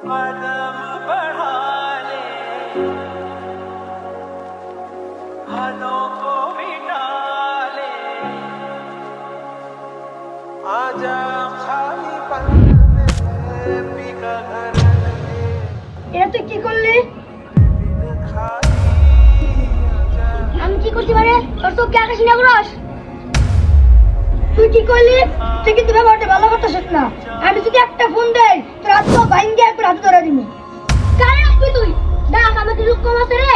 कदम बढ़ा ले, हाथों को मिटा ले, आजा खाली पल में पीका घर लगे, এটা তুই কি করলি? खाली আমি কি করতে পারে? তোর তো কি আকাশ নিয়ে তুই কি করলি? তুই কিন্তু ব্যবহারটা ভালো করতেছিস না। আমি যদি একটা ফোন দেই তোর হাত তো ভাঙ্গে তোর হাত ধরে দিবি। কারে রাখবি তুই? দেখ আমাকে লোক কম আছে রে।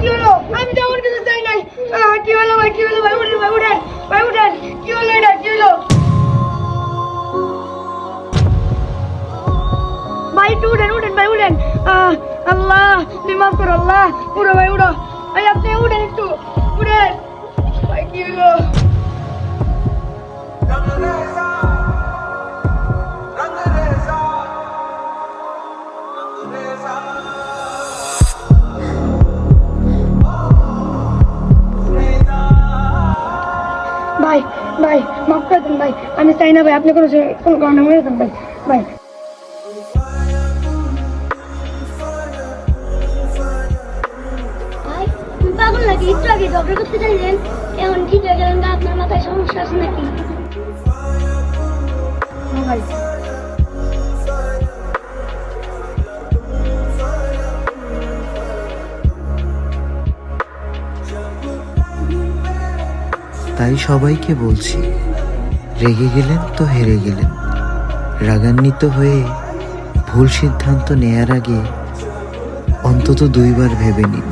কি হলো? আমি তো ওর কাছে যাই নাই। কি হলো ভাই? কি হলো ভাই? উঠেন ভাই, উঠেন ভাই, উঠেন। কি হলো এটা? কি হলো ভাই? একটু উঠেন, উঠেন ভাই, উঠেন। আল্লাহ তুমি মাফ করো আল্লাহ। উঠো ভাই, উঠো ভাই, আপনি উঠেন, একটু উঠেন ভাই। কি হলো? ভাই ভাই মাফ করে দেন ভাই, আমি চাই না ভাই আপনি কোনো কারণে মেরে দেন ভাই। ভাই ভাই তুমি পাগল নাকি? একটু আগে ঝগড়া করতে চাইলেন, এখন কি হয়ে গেলেন? আপনার মাথায় সমস্যা আছে নাকি? ভাই তাই সবাইকে বলছি, রেগে গেলেন তো হেরে গেলেন। রাগান্বিত হয়ে ভুল সিদ্ধান্ত নেয়ার আগে অন্তত 2 বার ভেবে নিন।